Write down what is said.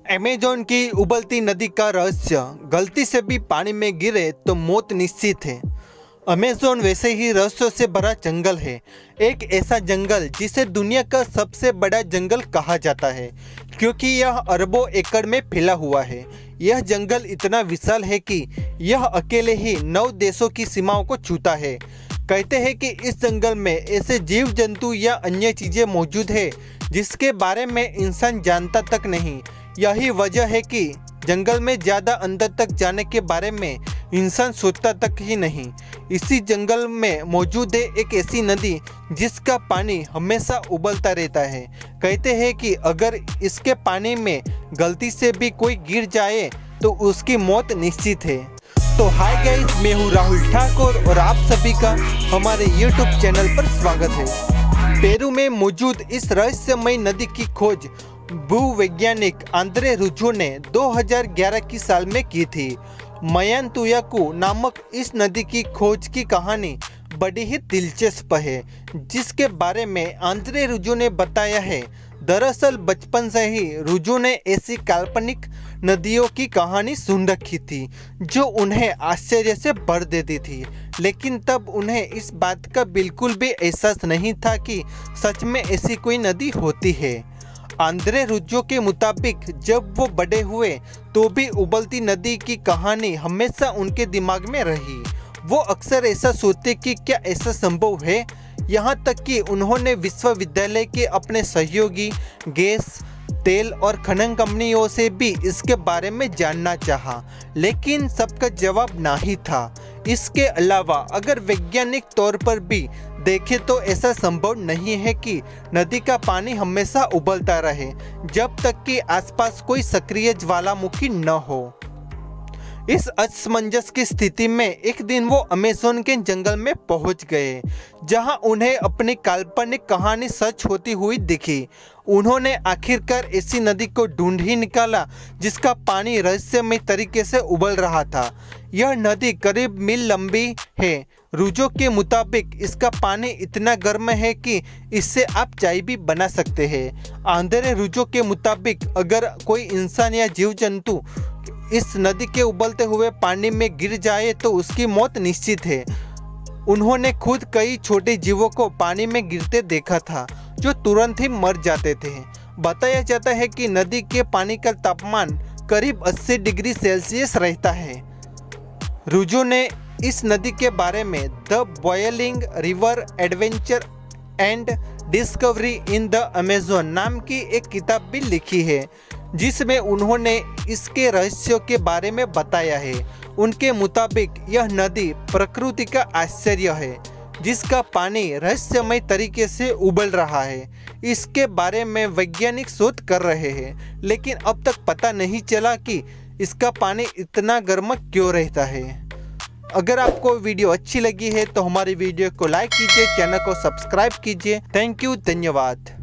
Amazon की उबलती नदी का रहस्य, गलती से भी पानी में गिरे तो मौत निश्चित है। अमेज़न वैसे ही रहस्यों से भरा जंगल है। एक ऐसा जंगल जिसे दुनिया का सबसे बड़ा जंगल कहा जाता है, क्योंकि यह अरबों एकड़ में फैला हुआ है। यह जंगल इतना विशाल है कि यह अकेले ही 9 देशों की सीमाओं को छूता है। कहते हैं कि इस जंगल में ऐसे जीव जंतु या अन्य चीज़ें मौजूद है जिसके बारे में इंसान जानता तक नहीं। यही वजह है कि जंगल में ज़्यादा अंदर तक जाने के बारे में इंसान सोचता तक ही नहीं। इसी जंगल में मौजूद है एक ऐसी नदी जिसका पानी हमेशा उबलता रहता है। कहते हैं कि अगर इसके पानी में गलती से भी कोई गिर जाए तो उसकी मौत निश्चित है। तो हाय गाइस, मैं हूँ राहुल ठाकुर और आप सभी का हमारे YouTube चैनल पर स्वागत है। पेरू में मौजूद इस रहस्यमय नदी की खोज भूवैज्ञानिक आंद्रे रुजो ने 2011 की साल में की थी। मयांतुयाकू नामक इस नदी की खोज की कहानी बड़ी ही दिलचस्प है, जिसके बारे में आंद्रे रुजो ने बताया है। दरअसल बचपन से ही रुजो ने ऐसी काल्पनिक नदियों की कहानी सुन रखी थी जो उन्हें आश्चर्य से भर देती थी, लेकिन तब उन्हें इस बात का बिल्कुल भी एहसास नहीं था कि सच में ऐसी कोई नदी होती है। आंद्रे रुजो के मुताबिक जब वो बड़े हुए तो भी उबलती नदी की कहानी हमेशा उनके दिमाग में रही। वो अक्सर ऐसा सोचते कि क्या ऐसा संभव है। यहाँ तक कि उन्होंने विश्वविद्यालय के अपने सहयोगी गैस, तेल और खनन कंपनियों से भी इसके बारे में जानना चाहा, लेकिन सबका जवाब नहीं था। इसके अलावा अगर वैज्ञानिक तौर पर भी देखें तो ऐसा संभव नहीं है कि नदी का पानी हमेशा उबलता रहे जब तक कि आसपास कोई सक्रिय ज्वालामुखी न हो। इस असमंजस की स्थिति में एक दिन वो अमेज़न के जंगल में पहुंच गए, जहां उन्हें अपनी काल्पनिक कहानी सच होती हुई दिखी। उन्होंने आखिरकार ऐसी नदी को ढूंढ ही निकाला जिसका पानी रहस्यमय तरीके से उबल रहा था। यह नदी करीब मील लंबी है। रुजो के मुताबिक इसका पानी इतना गर्म है कि इससे आप चाय भी बना सकते हैं। आंद्रे रुजो के मुताबिक अगर कोई इंसान या जीव जंतु इस नदी के उबलते हुए पानी में गिर जाए तो उसकी मौत निश्चित है। उन्होंने खुद कई छोटे जीवों को पानी में गिरते देखा था जो तुरंत ही मर जाते थे। बताया जाता है कि नदी के पानी का तापमान करीब 80 डिग्री सेल्सियस रहता है। रुजो ने इस नदी के बारे में the boiling river adventure and discovery in the Amazon नाम की एक किताब भी लिखी है, जिसमें उन्होंने इसके रहस्यों के बारे में बताया है। उनके मुताबिक यह नदी प्रकृति का आश्चर्य है, जिसका पानी रहस्यमय तरीके से उबल रहा है। इसके बारे में वैज्ञानिक शोध कर रहे हैं, लेकिन अब तक पता नहीं चला कि इसका पानी इतना गर्म क्यों रहता है। अगर आपको वीडियो अच्छी लगी है तो हमारी वीडियो को लाइक कीजिए, चैनल को सब्सक्राइब कीजिए। थैंक यू, धन्यवाद।